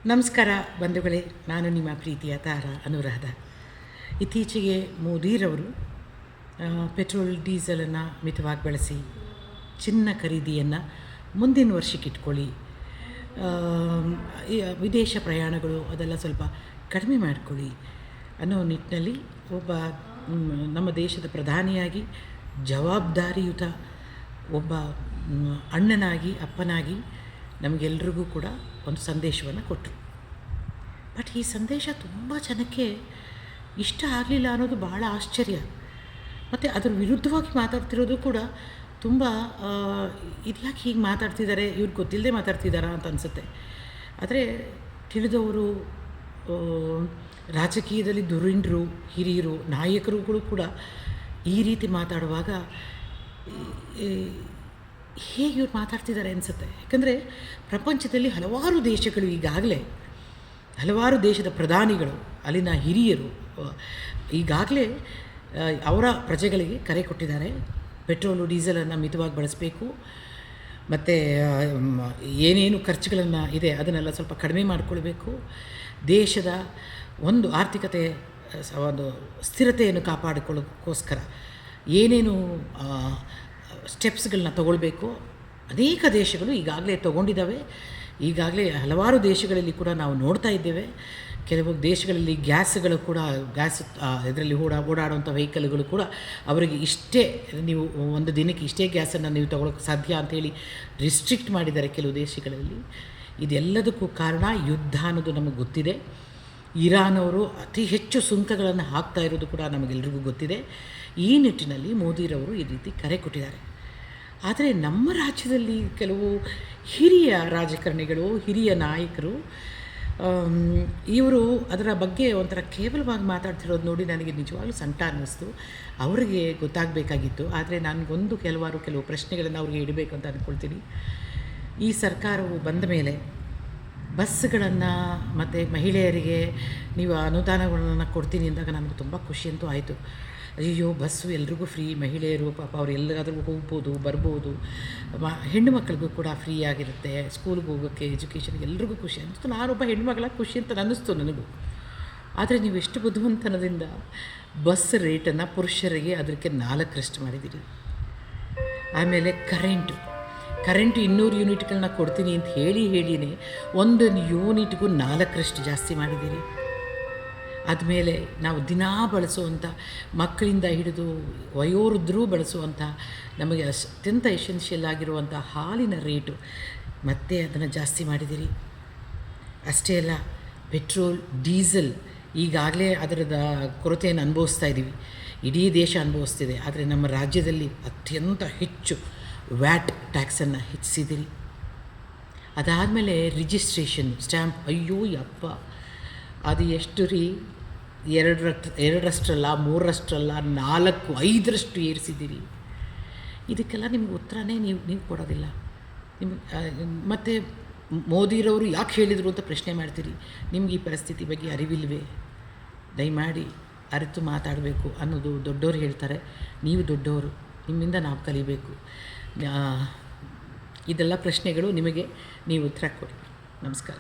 ನಮಸ್ಕಾರ ಬಂಧುಗಳೇ, ನಾನು ನಿಮ್ಮ ಪ್ರೀತಿಯ ತಾರ ಅನುರಾಧ. ಇತ್ತೀಚೆಗೆ ಮೋದಿರವರು ಪೆಟ್ರೋಲ್ ಡೀಸೆಲನ್ನು ಮಿತವಾಗಿ ಬಳಸಿ, ಚಿನ್ನ ಖರೀದಿಯನ್ನು ಮುಂದಿನ ವರ್ಷಕ್ಕೆ ಇಟ್ಕೊಳ್ಳಿ, ವಿದೇಶ ಪ್ರಯಾಣಗಳು ಅದೆಲ್ಲ ಸ್ವಲ್ಪ ಕಡಿಮೆ ಮಾಡಿಕೊಳ್ಳಿ ಅನ್ನೋ ನಿಟ್ಟಿನಲ್ಲಿ ಒಬ್ಬ ನಮ್ಮ ದೇಶದ ಪ್ರಧಾನಿಯಾಗಿ ಜವಾಬ್ದಾರಿಯುತ ಒಬ್ಬ ಅಣ್ಣನಾಗಿ, ಅಪ್ಪನಾಗಿ ನಮಗೆಲ್ರಿಗೂ ಕೂಡ ಒಂದು ಸಂದೇಶವನ್ನು ಕೊಟ್ಟರು. ಬಟ್ ಈ ಸಂದೇಶ ತುಂಬ ಜನಕ್ಕೆ ಇಷ್ಟ ಆಗಲಿಲ್ಲ ಅನ್ನೋದು ಭಾಳ ಆಶ್ಚರ್ಯ. ಮತ್ತು ಅದರ ವಿರುದ್ಧವಾಗಿ ಮಾತಾಡ್ತಿರೋದು ಕೂಡ ತುಂಬ ಇದ್ಯಾಕೆ ಹೀಗೆ ಮಾತಾಡ್ತಿದ್ದಾರೆ, ಇವ್ರಿಗೆ ಗೊತ್ತಿಲ್ಲದೆ ಮಾತಾಡ್ತಿದ್ದಾರಾ ಅಂತ ಅನಿಸುತ್ತೆ. ಆದರೆ ತಿಳಿದವರು, ರಾಜಕೀಯದಲ್ಲಿ ಧುರೀಣರು, ಹಿರಿಯರು, ನಾಯಕರುಗಳು ಕೂಡ ಈ ರೀತಿ ಮಾತಾಡುವಾಗ ಹೇಗೆ ಇವ್ರು ಮಾತಾಡ್ತಿದ್ದಾರೆ ಅನಿಸುತ್ತೆ. ಯಾಕಂದರೆ ಪ್ರಪಂಚದಲ್ಲಿ ಹಲವಾರು ದೇಶಗಳು ಈಗಾಗಲೇ, ಹಲವಾರು ದೇಶದ ಪ್ರಧಾನಿಗಳು, ಅಲ್ಲಿನ ಹಿರಿಯರು ಈಗಾಗಲೇ ಅವರ ಪ್ರಜೆಗಳಿಗೆ ಕರೆ ಕೊಟ್ಟಿದ್ದಾರೆ. ಪೆಟ್ರೋಲು ಡೀಸೆಲನ್ನು ಮಿತವಾಗಿ ಬಳಸಬೇಕು, ಮತ್ತು ಏನೇನು ಖರ್ಚುಗಳನ್ನು ಇದೆ ಅದನ್ನೆಲ್ಲ ಸ್ವಲ್ಪ ಕಡಿಮೆ ಮಾಡಿಕೊಳ್ಬೇಕು, ದೇಶದ ಒಂದು ಆರ್ಥಿಕತೆ ಒಂದು ಸ್ಥಿರತೆಯನ್ನು ಕಾಪಾಡಿಕೊಳ್ಳೋಕ್ಕೋಸ್ಕರ ಏನೇನು ಸ್ಟೆಪ್ಸ್ಗಳನ್ನ ತಗೊಳ್ಬೇಕು. ಅನೇಕ ದೇಶಗಳು ಈಗಾಗಲೇ ತಗೊಂಡಿದ್ದಾವೆ. ಈಗಾಗಲೇ ಹಲವಾರು ದೇಶಗಳಲ್ಲಿ ಕೂಡ ನಾವು ನೋಡ್ತಾ ಇದ್ದೇವೆ. ಕೆಲವು ದೇಶಗಳಲ್ಲಿ ಗ್ಯಾಸ್ಗಳು ಕೂಡ, ಇದರಲ್ಲಿ ಓಡಾಡುವಂಥ ವೆಹಿಕಲ್ಗಳು ಕೂಡ ಅವರಿಗೆ ಇಷ್ಟೇ, ನೀವು ಒಂದು ದಿನಕ್ಕೆ ಇಷ್ಟೇ ಗ್ಯಾಸನ್ನು ನೀವು ತಗೊಳ್ಳೋಕ್ಕೆ ಸಾಧ್ಯ ಅಂಥೇಳಿ ರಿಸ್ಟ್ರಿಕ್ಟ್ ಮಾಡಿದ್ದಾರೆ ಕೆಲವು ದೇಶಗಳಲ್ಲಿ. ಇದೆಲ್ಲದಕ್ಕೂ ಕಾರಣ ಯುದ್ಧ ಅನ್ನೋದು ನಮಗೆ ಗೊತ್ತಿದೆ. ಇರಾನ್ ಅವರು ಅತಿ ಹೆಚ್ಚು ಸುಂಕಗಳನ್ನು ಹಾಕ್ತಾ ಇರೋದು ಕೂಡ ನಮಗೆಲ್ರಿಗೂ ಗೊತ್ತಿದೆ. ಈ ನಿಟ್ಟಿನಲ್ಲಿ ಮೋದಿರವರು ಈ ರೀತಿ ಕರೆ ಕೊಟ್ಟಿದ್ದಾರೆ. ಆದರೆ ನಮ್ಮ ರಾಜ್ಯದಲ್ಲಿ ಕೆಲವು ಹಿರಿಯ ರಾಜಕಾರಣಿಗಳು, ಹಿರಿಯ ನಾಯಕರು ಇವರು ಅದರ ಬಗ್ಗೆ ಒಂಥರ ಕೇವಲವಾಗಿ ಮಾತಾಡ್ತಿರೋದು ನೋಡಿ ನನಗೆ ನಿಜವಾಗ್ಲೂ ಸಂಕಟ ಅನ್ನಿಸ್ತು. ಅವರಿಗೆ ಗೊತ್ತಾಗಬೇಕಾಗಿತ್ತು. ಆದರೆ ನನಗೊಂದು ಕೆಲವು ಪ್ರಶ್ನೆಗಳನ್ನು ಅವ್ರಿಗೆ ಇಡಬೇಕು ಅಂತ ಅಂದ್ಕೊಳ್ತೀನಿ. ಈ ಸರ್ಕಾರವು ಬಂದ ಮೇಲೆ ಬಸ್ಗಳನ್ನು ಮತ್ತು ಮಹಿಳೆಯರಿಗೆ ನೀವು ಅನುದಾನಗಳನ್ನು ಕೊಡ್ತೀನಿ ಅಂದಾಗ ನನಗೆ ತುಂಬ ಖುಷಿಯಂತೂ ಆಯಿತು. ಅಯ್ಯೋ, ಬಸ್ಸು ಎಲ್ರಿಗೂ ಫ್ರೀ, ಮಹಿಳೆಯರು ಪಾಪ ಅವ್ರು ಎಲ್ಲಾದರೂ ಹೋಗ್ಬೋದು, ಬರ್ಬೋದು, ಹೆಣ್ಣು ಮಕ್ಕಳಿಗೂ ಕೂಡ ಫ್ರೀ ಆಗಿರುತ್ತೆ, ಸ್ಕೂಲ್ಗೆ ಹೋಗೋಕ್ಕೆ, ಎಜುಕೇಷನ್ಗೆ ಎಲ್ರಿಗೂ ಖುಷಿ ಅನ್ನಿಸ್ತು. ನಾನೊಬ್ಬ ಹೆಣ್ಮಗಳ ಖುಷಿ ಅಂತ ಅನ್ನಿಸ್ತು ನನಗೂ. ಆದರೆ ನೀವು ಎಷ್ಟು ಬುದ್ಧಿವಂತನದಿಂದ ಬಸ್ ರೇಟನ್ನು ಪುರುಷರಿಗೆ ಅದಕ್ಕೆ 4ರಷ್ಟು ಮಾಡಿದ್ದೀರಿ. ಆಮೇಲೆ ಕರೆಂಟು 200 ಯೂನಿಟ್ಗಳನ್ನ ಕೊಡ್ತೀನಿ ಅಂತ ಹೇಳಿನೇ ಒಂದೊಂದು ಯೂನಿಟ್ಗೂ 4ರಷ್ಟು ಜಾಸ್ತಿ ಮಾಡಿದ್ದೀರಿ. ಆದಮೇಲೆ ನಾವು ದಿನಾ ಬಳಸುವಂಥ, ಮಕ್ಕಳಿಂದ ಹಿಡಿದು ವಯೋವೃದ್ಧರೂ ಬಳಸುವಂಥ, ನಮಗೆ ಅತ್ಯಂತ ಎಸೆನ್ಷಿಯಲ್ ಆಗಿರುವಂಥ ಹಾಲಿನ ರೇಟು ಮತ್ತೆ ಅದನ್ನು ಜಾಸ್ತಿ ಮಾಡಿದ್ದೀರಿ. ಅಷ್ಟೇ ಅಲ್ಲ, ಪೆಟ್ರೋಲ್, ಡೀಸೆಲ್ ಈಗಾಗಲೇ ಅದರದ ಕೊರತೆಯನ್ನು ಅನುಭವಿಸ್ತಾ ಇದ್ದೀವಿ. ಇಡೀ ದೇಶ ಅನುಭವಿಸ್ತಿದೆ. ಆದರೆ ನಮ್ಮ ರಾಜ್ಯದಲ್ಲಿ ಅತ್ಯಂತ ಹೆಚ್ಚು ವ್ಯಾಟ್ ಟ್ಯಾಕ್ಸನ್ನು ಹೆಚ್ಚಿಸಿದಿರಿ. ಅದಾದಮೇಲೆ ರಿಜಿಸ್ಟ್ರೇಷನ್ ಸ್ಟ್ಯಾಂಪ್, ಅಯ್ಯೋ ಯಪ್ಪ, ಅದು ಎಷ್ಟು ರೀ, 2ರಷ್ಟಲ್ಲ, 3ರಷ್ಟಲ್ಲ, 4, 5ರಷ್ಟು ಏರಿಸಿದ್ದೀರಿ. ಇದಕ್ಕೆಲ್ಲ ನಿಮ್ಗೆ ಉತ್ತರನೇ ನೀವು ಕೊಡೋದಿಲ್ಲ. ಮತ್ತು ಮೋದಿರವರು ಯಾಕೆ ಹೇಳಿದರು ಅಂತ ಪ್ರಶ್ನೆ ಮಾಡ್ತೀರಿ. ನಿಮ್ಗೆ ಈ ಪರಿಸ್ಥಿತಿ ಬಗ್ಗೆ ಅರಿವಿಲ್ವೇ? ದಯಮಾಡಿ ಅರಿತು ಮಾತಾಡಬೇಕು ಅನ್ನೋದು ದೊಡ್ಡವರು ಹೇಳ್ತಾರೆ. ನೀವು ದೊಡ್ಡವರು, ನಿಮ್ಮಿಂದ ನಾವು ಕಲಿಬೇಕು. ಇದೆಲ್ಲ ಪ್ರಶ್ನೆಗಳು ನಿಮಗೆ, ನೀವು ಉತ್ತರ ಕೊಡಿ. ನಮಸ್ಕಾರ.